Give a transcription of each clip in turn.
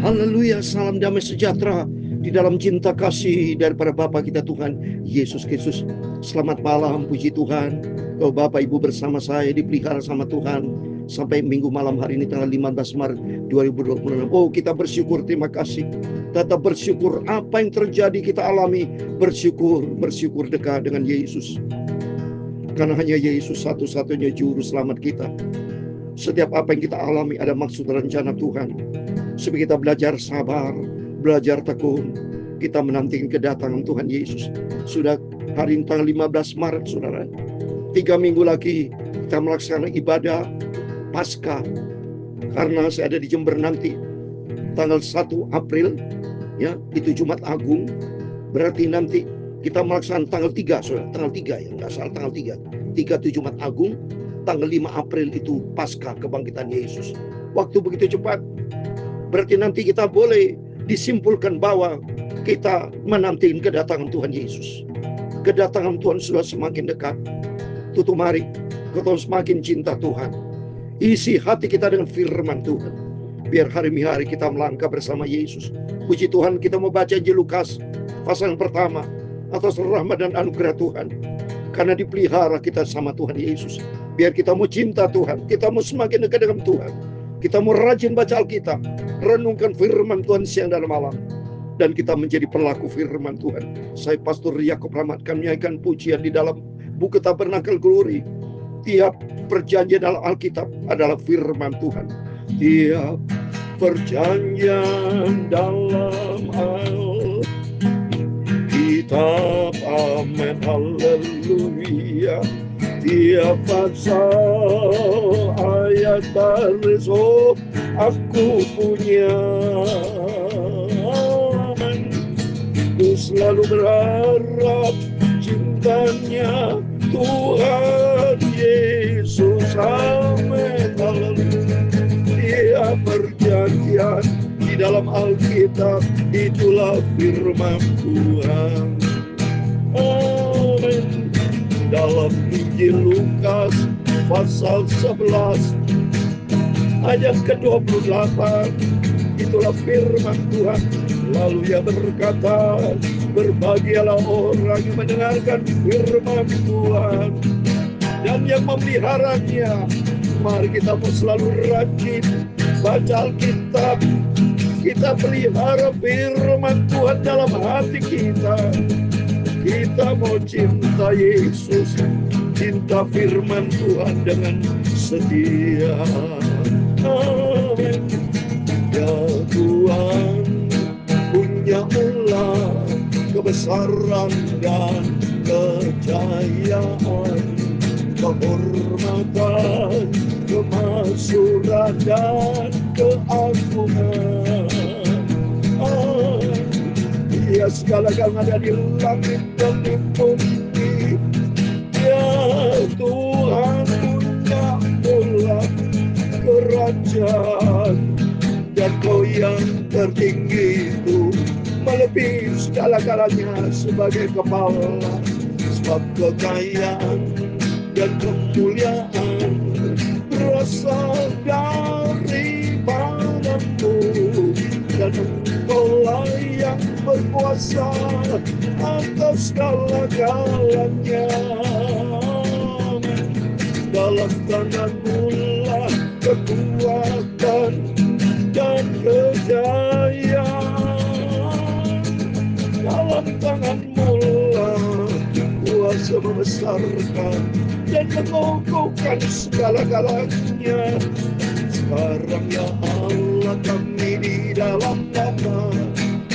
Haleluya, salam damai sejahtera di dalam cinta kasih daripada Bapa kita Tuhan Yesus Kristus. Selamat malam, puji Tuhan. Oh Bapak Ibu bersama saya dipelihara sama Tuhan sampai minggu malam hari ini tanggal 15 Maret 2026. Oh, kita bersyukur, terima kasih. Tetap bersyukur apa yang terjadi kita alami. Bersyukur dekat dengan Yesus. Karena hanya Yesus satu-satunya juru selamat kita. Setiap apa yang kita alami ada maksud dan rencana Tuhan. Supaya kita belajar sabar, belajar tekun. Kita menantikan kedatangan Tuhan Yesus. Sudah hari ini tanggal 15 Maret, saudara. 3 minggu lagi kita melaksanakan ibadah Paskah. Karena saya ada di Jember nanti tanggal 1 April, ya, itu Jumat Agung. Berarti nanti kita melaksanakan tanggal 3, saudara. Tanggal 3 ya, nggak salah, tanggal 3. 3 itu Jumat Agung. Tanggal 5 April itu Paskah kebangkitan Yesus. Waktu begitu cepat. Berarti nanti kita boleh disimpulkan bahwa kita menantikan kedatangan Tuhan Yesus. Kedatangan Tuhan sudah semakin dekat. Tutup mari, kita semakin cinta Tuhan. Isi hati kita dengan firman Tuhan. Biar hari-hari kita melangkah bersama Yesus. Puji Tuhan, kita mau baca Injil Lukas pasal yang pertama atas rahmat dan anugerah Tuhan. Karena dipelihara kita sama Tuhan Yesus. Biar kita mau cinta Tuhan, kita mau semakin dekat dengan Tuhan. Kita mau rajin baca Alkitab, renungkan firman Tuhan siang dan malam. Dan kita menjadi pelaku firman Tuhan. Saya Pastor Yakob Rahmat kami menyanyikan pujian di dalam buku Tabernakel Glory. Tiap perjanjian dalam Alkitab adalah firman Tuhan. Tiap perjanjian dalam Alkitab, amin, haleluya. Tiap pasal ayat baris, oh aku punya. Ku selalu berharap cintanya Tuhan Yesus, amin, haleluya. Tiap perjanjian di dalam Alkitab itulah firman Tuhan, amin. Dalam Injil Lukas pasal 11 ayat ke-28 itulah firman Tuhan. Lalu ia berkata, berbahagialah orang yang mendengarkan firman Tuhan dan yang memeliharanya. Mari kita mau selalu rajin baca Alkitab. Kita pelihara firman Tuhan dalam hati kita. Kita mau cinta Yesus, cinta firman Tuhan dengan setia. Amin. Ya Tuhan, punya ulah kebesaran dan kejayaan, kehormatan, kemaksuran dan keagungan. Ya segala-galanya ada di langit dan di bumi. Ya Tuhan, punya mula kerajaan, dan Kau yang tertinggi itu melebihi segala-galanya sebagai kepala. Sebab kekayaan dan kemuliaan berasal daripada-Mu, dan Engkaulah yang berkuasa atas segala-galanya. Dalam tangan-Mu lah kekuatan dan kejayaan. Dalam tangan-Mu lah kuasa membesarkan dan mengokohkan segala-galanya. Sekarang ya Allah, kami di dalam nama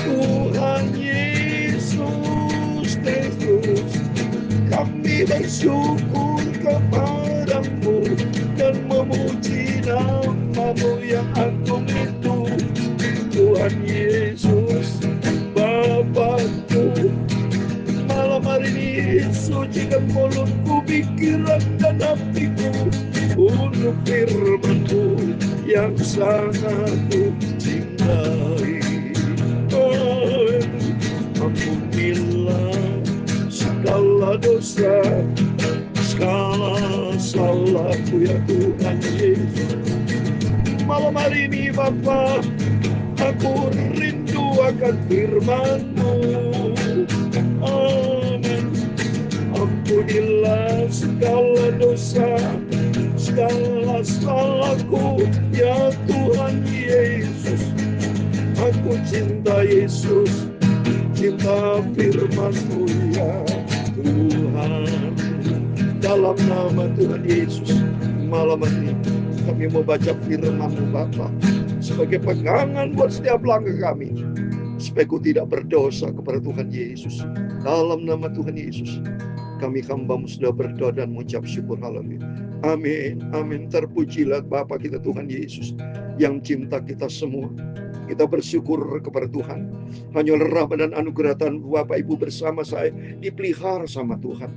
Tuhan Yesus Kristus, kami bersyukur kepada-Mu dan memuji nama-Mu yang agung itu. Tuhan Yesus Bapa-Ku, malam hari ini sucikan mulutku, pikiran dan hatiku untuk firman-Mu yang sangat Ku cintai. Ampunilah segala dosa, segala salahku ya Tuhan Yesus. Malam hari ini Bapa, aku rindu akan firman-Mu. Amin. Ampunilah segala dosa, segala salahku, ya Tuhan Yesus. Aku cinta Yesus, cinta firman-Mu ya Tuhan. Dalam nama Tuhan Yesus, malam ini kami mau baca firman-Mu Bapa sebagai pegangan buat setiap langkah kami, supaya ku tidak berdosa kepada Tuhan Yesus. Dalam nama Tuhan Yesus, kami hamba-Mu sudah berdoa dan mengucap syukur. Haleluya. Amin. Amin. Terpujilah Bapa kita Tuhan Yesus yang cinta kita semua. Kita bersyukur kepada Tuhan. Hanya rahmat dan anugerah Tuhan, Bapak Ibu bersama saya dipelihara sama Tuhan.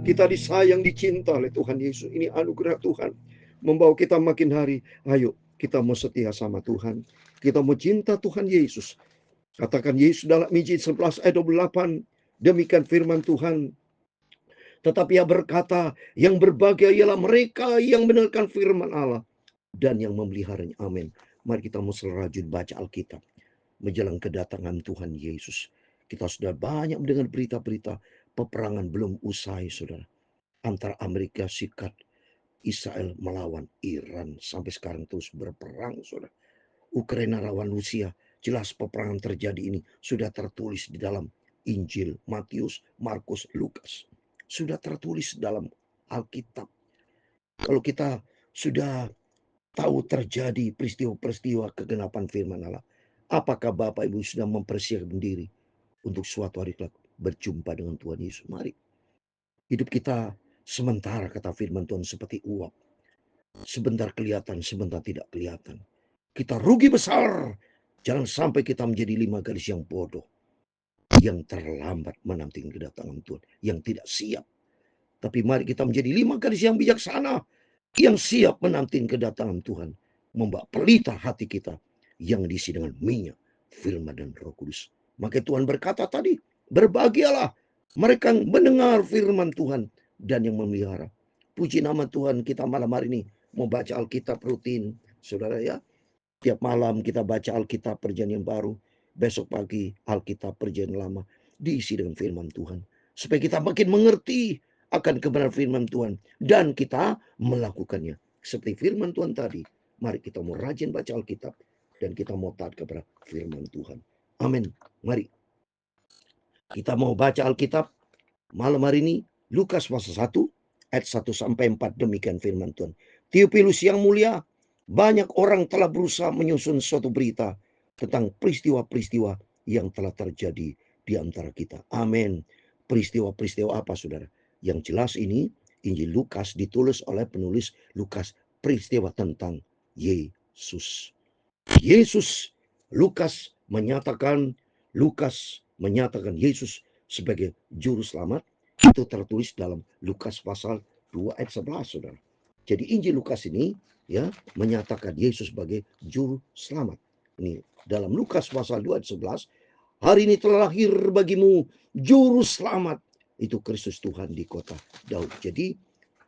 Kita disayang, dicinta oleh Tuhan Yesus. Ini anugerah Tuhan membawa kita makin hari. Ayo kita mau setia sama Tuhan. Kita mau cinta Tuhan Yesus. Katakan Yesus dalam Injil 11 ayat 28. Demikian firman Tuhan. Tetapi ia berkata, yang berbahagia ialah mereka yang mendengarkan firman Allah dan yang memeliharanya. Amin. Mari kita mau rajin baca Alkitab menjelang kedatangan Tuhan Yesus. Kita sudah banyak mendengar berita-berita peperangan belum usai, saudara. Antara Amerika Serikat, Israel melawan Iran. Sampai sekarang terus berperang, saudara. Ukraina lawan Rusia. Jelas peperangan terjadi ini sudah tertulis di dalam Injil Matius, Markus, Lukas. Sudah tertulis dalam Alkitab. Kalau kita sudah tahu terjadi peristiwa-peristiwa kegenapan firman Allah, apakah Bapak Ibu sudah mempersiapkan diri untuk suatu hari kelak berjumpa dengan Tuhan Yesus? Mari. Hidup kita sementara, kata firman Tuhan, seperti uap. Sebentar kelihatan, sebentar tidak kelihatan. Kita rugi besar. Jangan sampai kita menjadi 5 gadis yang bodoh, yang terlambat menanti kedatangan Tuhan, yang tidak siap. Tapi mari kita menjadi 5 gadis yang bijaksana, yang siap menanti kedatangan Tuhan, membawa pelita hati kita yang diisi dengan minyak, firman dan Roh Kudus. Maka Tuhan berkata tadi, berbahagialah mereka yang mendengar firman Tuhan dan yang memelihara. Puji nama Tuhan, kita malam hari ini mau baca Alkitab rutin, saudara ya. Tiap malam kita baca Alkitab Perjanjian Baru, besok pagi Alkitab Perjanjian Lama, diisi dengan firman Tuhan. Supaya kita makin mengerti akan kebenaran firman Tuhan dan kita melakukannya. Seperti firman Tuhan tadi, mari kita mau rajin baca Alkitab dan kita mau taat kepada firman Tuhan. Amin. Mari kita mau baca Alkitab malam hari ini, Lukas pasal 1 ayat 1 sampai 4. Demikian firman Tuhan. Theophilus yang mulia, banyak orang telah berusaha menyusun suatu berita tentang peristiwa-peristiwa yang telah terjadi di antara kita. Amin. Peristiwa-peristiwa apa, saudara? Yang jelas ini, Injil Lukas ditulis oleh penulis Lukas, peristiwa tentang Yesus. Lukas menyatakan Yesus sebagai juru selamat. Itu tertulis dalam Lukas pasal 2 ayat 11, saudara. Jadi Injil Lukas ini ya menyatakan Yesus sebagai juru selamat. Ini dalam Lukas pasal 2 ayat 11, hari ini telah lahir bagimu juru selamat, itu Kristus Tuhan di kota Daud. Jadi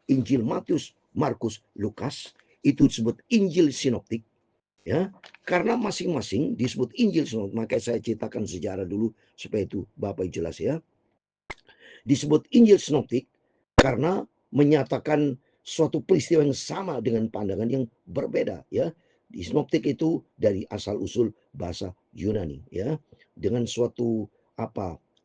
Injil Matius, Markus, Lukas itu disebut Injil sinoptik ya, karena masing-masing disebut Injil sinoptik. Maka saya ceritakan sejarah dulu supaya itu Bapak jelas ya. Disebut Injil sinoptik karena menyatakan suatu peristiwa yang sama dengan pandangan yang berbeda ya. Di sinoptik itu dari asal usul bahasa Yunani ya, dengan suatu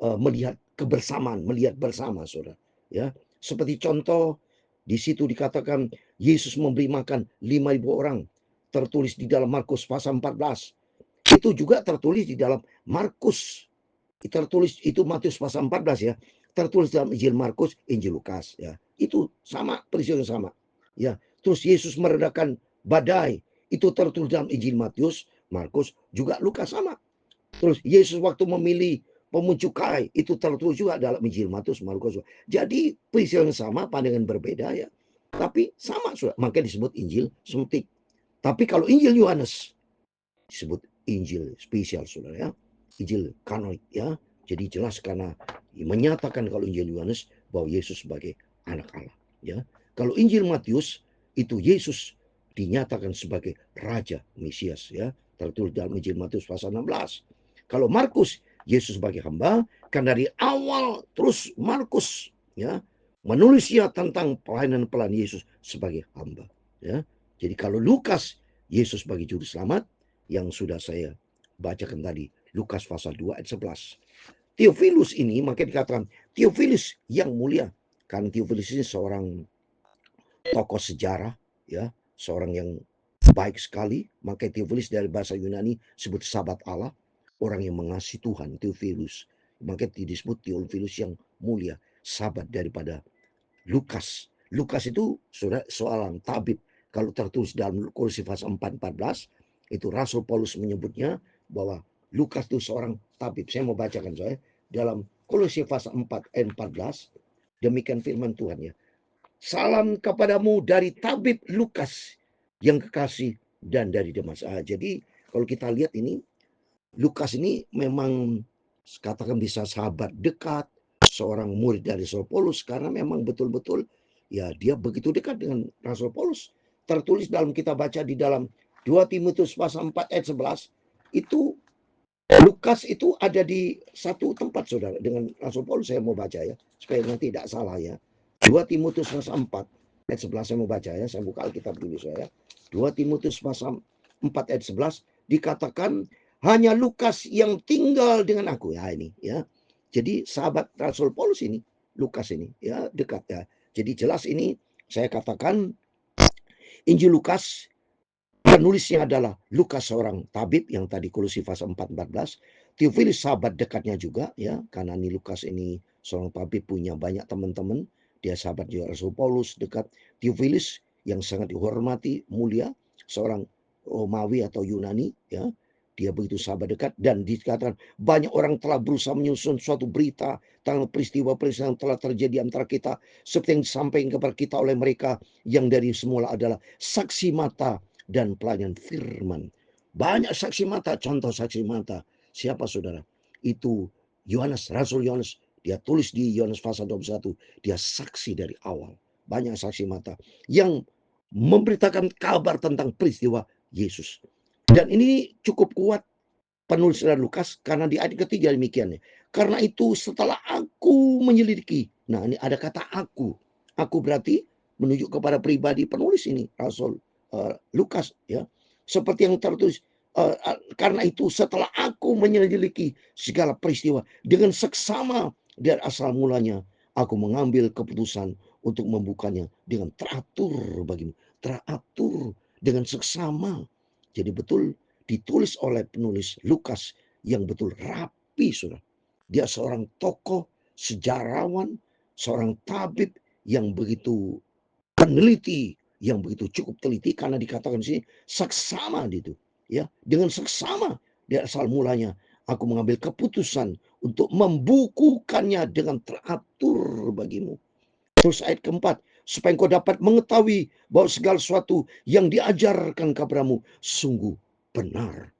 melihat kebersamaan, melihat bersama, saudara ya. Seperti contoh di situ dikatakan Yesus memberi makan 5.000 orang, tertulis di dalam Markus pasal 14. Itu juga tertulis di dalam Markus, tertulis itu Matius pasal 14 ya, tertulis dalam Injil Markus, Injil Lukas ya. Itu sama, peristiwa yang sama ya. Terus Yesus meredakan badai, itu tertulis dalam Injil Matius, Markus, juga Lukas sama. Terus Yesus waktu memilih pemuncukai, itu tertulis juga dalam Injil Matius, Markus. Jadi peristiwa yang sama, pandangan berbeda ya, tapi sama, maka disebut Injil sinoptik. Tapi kalau Injil Yohanes disebut Injil spesial, saudara ya, Injil kanonik ya. Jadi jelas karena menyatakan kalau Injil Yohanes bahwa Yesus sebagai anak Allah ya. Kalau Injil Matius itu Yesus dinyatakan sebagai Raja Mesias, ya. Tertulis dalam Injil Matius pasal 16. Kalau Markus, Yesus sebagai hamba, kan dari awal terus Markus, ya, menulisnya tentang pelayanan Yesus sebagai hamba, ya. Jadi kalau Lukas, Yesus sebagai juru selamat yang sudah saya bacakan tadi, Lukas pasal 2 ayat 11. Theophilus ini maka dikatakan Theophilus yang mulia, karena Theophilus ini seorang tokoh sejarah, ya, seorang yang baik sekali. Maka Theophilus dari bahasa Yunani sebut sahabat Allah, orang yang mengasihi Tuhan, Theophilus. Maka disebut Theophilus yang mulia, sahabat daripada Lukas. Lukas itu seorang tabib. Kalau tertulis dalam Kolose pasal 4:14, itu Rasul Paulus menyebutnya bahwa Lukas itu seorang tabib. Saya mau bacakan saya dalam Kolose pasal 4 ayat 14. Demikian firman Tuhan, ya. Salam kepadamu dari tabib Lukas yang kekasih dan dari Damas. Jadi kalau kita lihat ini, Lukas ini memang katakan bisa sahabat dekat, seorang murid dari Rasul Paulus, karena memang betul-betul ya dia begitu dekat dengan Rasul Paulus. Tertulis dalam kita baca di dalam 2 Timotius pasal 4 ayat 11, itu Lukas itu ada di satu tempat, saudara, dengan Rasul Paulus. Saya mau baca, ya, supaya nanti tidak salah, ya. 2 Timotius pasal 4 ayat 11 saya mau baca, ya. Saya buka Alkitab dulu saya. 2 Timotius pasal 4 ayat 11 dikatakan hanya Lukas yang tinggal dengan aku, ya, ini, ya. Jadi sahabat Rasul Paulus ini, Lukas ini, ya, dekat, ya. Jadi jelas ini saya katakan Injil Lukas, penulisnya adalah Lukas, seorang tabib yang tadi Kolose pasal 4:14. Theophilus sahabat dekatnya juga, ya, karena ini Lukas ini seorang tabib, punya banyak teman-teman. Dia sahabat juga Rasul Paulus, dekat. Theophilus yang sangat dihormati, mulia, seorang Romawi atau Yunani, ya. Dia begitu sahabat dekat, dan dikatakan banyak orang telah berusaha menyusun suatu berita tentang peristiwa-peristiwa yang telah terjadi antara kita, seperti yang disampaikan kepada kita oleh mereka yang dari semula adalah saksi mata dan pelayan firman. Banyak saksi mata, contoh saksi mata. Siapa, saudara? Itu Yohanes, Rasul Yohanes. Dia tulis di Yohanes pasal 21. Dia saksi dari awal. Banyak saksi mata yang memberitakan kabar tentang peristiwa Yesus. Dan ini cukup kuat penulis dari Lukas, karena di ayat ketiga demikian, ya. Karena itu setelah aku menyelidiki. Nah, ini ada kata aku. Aku berarti menunjuk kepada pribadi penulis ini, Rasul Lukas, ya. Seperti yang tertulis, karena itu setelah aku menyelidiki segala peristiwa dengan seksama dari asal mulanya, aku mengambil keputusan untuk membukanya dengan teratur bagimu. Teratur dengan seksama. Jadi betul ditulis oleh penulis Lukas yang betul rapi, saudara. Dia seorang tokoh, sejarawan, seorang tabib yang begitu peneliti, yang begitu cukup teliti, karena dikatakan di sini saksama itu, ya. Dengan saksama dari asal mulanya aku mengambil keputusan untuk membukukannya dengan teratur bagimu. Terus ayat keempat, supaya engkau dapat mengetahui bahwa segala sesuatu yang diajarkan kepadamu sungguh benar.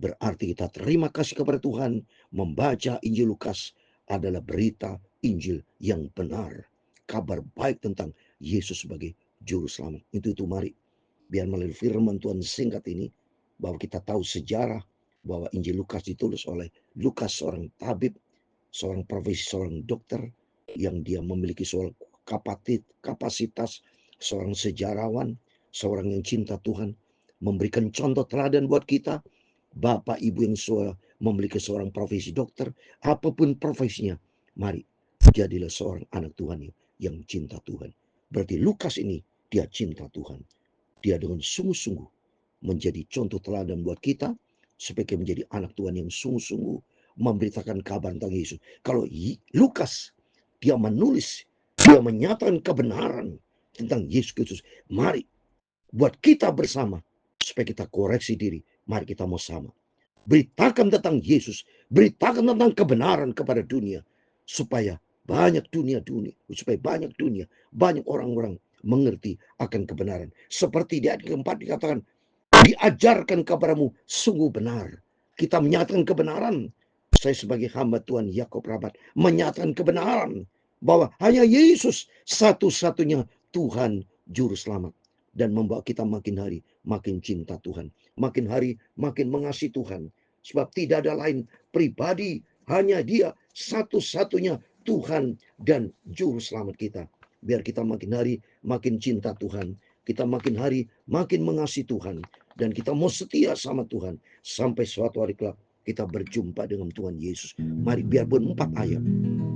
Berarti kita terima kasih kepada Tuhan, membaca Injil Lukas adalah berita Injil yang benar. Kabar baik tentang Yesus sebagai juru selamat. Itu mari, biar melalui firman Tuhan singkat ini, bahwa kita tahu sejarah bahwa Injil Lukas ditulis oleh Lukas, seorang tabib, seorang profesi, seorang dokter, yang dia memiliki seorang kapasitas, seorang sejarawan, seorang yang cinta Tuhan, memberikan contoh teladan buat kita. Bapak Ibu yang memiliki seorang profesi dokter, apapun profesinya, mari jadilah seorang anak Tuhan yang cinta Tuhan. Berarti Lukas ini dia cinta Tuhan. Dia dengan sungguh-sungguh menjadi contoh teladan buat kita, supaya menjadi anak Tuhan yang sungguh-sungguh memberitakan kabar tentang Yesus. Kalau Lukas dia menulis, dia menyatakan kebenaran tentang Yesus Kristus. Mari buat kita bersama, supaya kita koreksi diri. Mari kita mau sama. Beritakan tentang Yesus, beritakan tentang kebenaran kepada dunia, supaya banyak dunia, banyak orang-orang mengerti akan kebenaran. Seperti di ayat keempat dikatakan, diajarkan kepadamu sungguh benar. Kita menyatakan kebenaran. Saya sebagai hamba Tuhan Yakob Rabat menyatakan kebenaran bahwa hanya Yesus satu-satunya Tuhan Juru Selamat. dan membawa kita makin hari makin cinta Tuhan, makin hari makin mengasihi Tuhan. Sebab tidak ada lain pribadi, hanya Dia satu-satunya Tuhan dan juru selamat kita. Biar kita makin hari makin cinta Tuhan, kita makin hari makin mengasihi Tuhan, dan kita mau setia sama Tuhan sampai suatu hari kelak kita berjumpa dengan Tuhan Yesus. Mari biarpun 4 ayat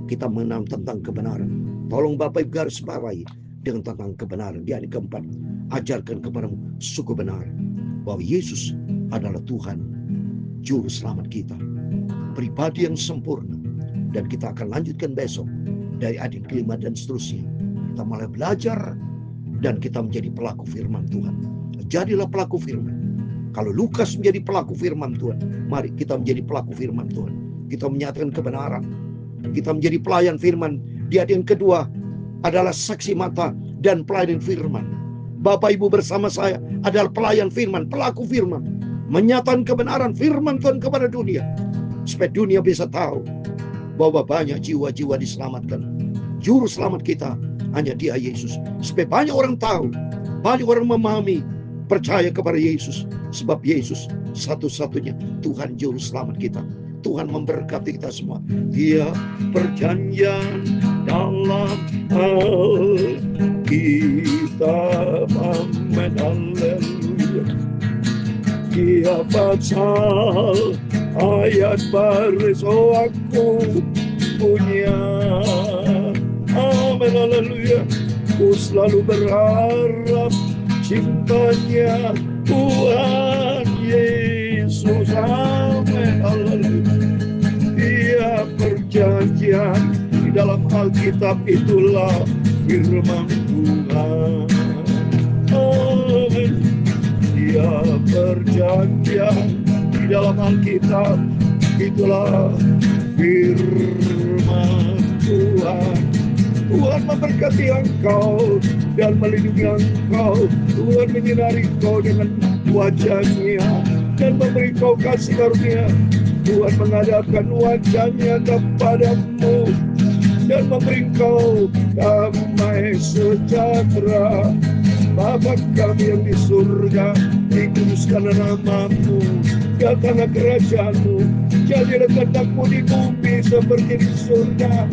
kita mengenal tentang kebenaran. Tolong Bapak Ibu garis bawahi dengan tentang kebenaran. Di ayat keempat, ajarkan kepadamu sungguh benar bahwa Yesus adalah Tuhan, juru selamat kita, pribadi yang sempurna. Dan kita akan lanjutkan besok dari ayat kelima dan seterusnya. Kita mulai belajar dan kita menjadi pelaku firman Tuhan. Jadilah pelaku firman. Kalau Lukas menjadi pelaku firman Tuhan, mari kita menjadi pelaku firman Tuhan. Kita menyatakan kebenaran. Kita menjadi pelayan firman. Di ayat yang kedua adalah saksi mata dan pelayan firman. Bapak Ibu bersama saya adalah pelayan firman, pelaku firman. Menyatakan kebenaran firman Tuhan kepada dunia. Supaya dunia bisa tahu bahwa banyak jiwa-jiwa diselamatkan. Juru selamat kita hanya Dia, Yesus. Supaya banyak orang tahu, banyak orang memahami, percaya kepada Yesus. Sebab Yesus satu-satunya Tuhan juru selamat kita. Tuhan memberkati kita semua. Dia perjanjian dalam Alkitab. Amin, haleluya. Dia pasal ayat baris aku punya. Amin, haleluya. Ku selalu berharap cintanya Tuhan Yesus. Amin, haleluya. Dia perjanjian di dalam Alkitab, itulah firman Tuhan. Amin. Dia perjanjian di dalam Alkitab, itulah firman Tuhan. Tuhan memberkati engkau dan melindungi engkau. Tuhan menyinari engkau dengan wajah-Nya dan memberi engkau kasih karunia. Tuhan menghadapkan wajah-Nya kepadamu dan memberi engkau damai sejahtera. Bapa kami yang di surga, dikuduskanlah namamu, datanglah kerajaan-Mu, jadilah kehendak-Mu di bumi seperti di surga.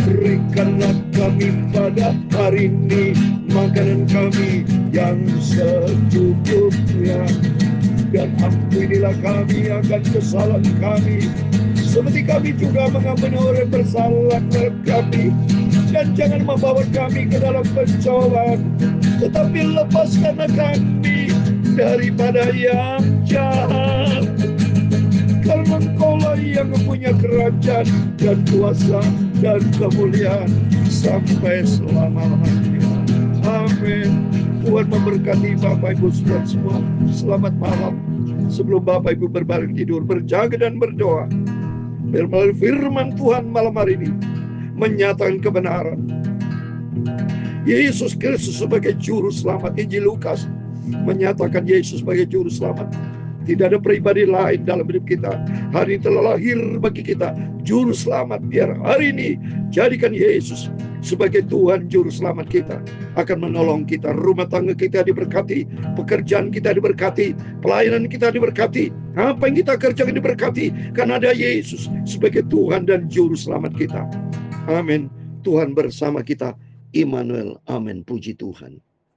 Berikanlah kami pada hari ini makanan kami yang secukupnya, dan ampunilah kami akan kesalahan kami, seperti kami juga mengampuni orang yang bersalah kepada kami. Dan jangan membawa kami ke dalam pencobaan, tetapi lepaskanlah kami daripada yang jahat. Karena Engkaulah yang mempunyai kerajaan dan kuasa dan kemuliaan sampai selama-lamanya. Amin. Tuhan memberkati Bapak Ibu semua. Selamat malam. Sebelum Bapak Ibu berbaring tidur, berjaga dan berdoa, biar melalui firman Tuhan malam hari ini menyatakan kebenaran Yesus Kristus sebagai juru selamat. Injil Lukas menyatakan Yesus sebagai juru selamat. Tidak ada pribadi lain dalam hidup kita. Hari ini telah lahir bagi kita juru selamat. Biar hari ini jadikan Yesus sebagai Tuhan juru selamat kita. Akan menolong kita. Rumah tangga kita diberkati, pekerjaan kita diberkati, pelayanan kita diberkati, apa yang kita kerjakan diberkati, karena ada Yesus sebagai Tuhan dan juru selamat kita. Amin. Tuhan bersama kita. Immanuel. Amin. Puji Tuhan.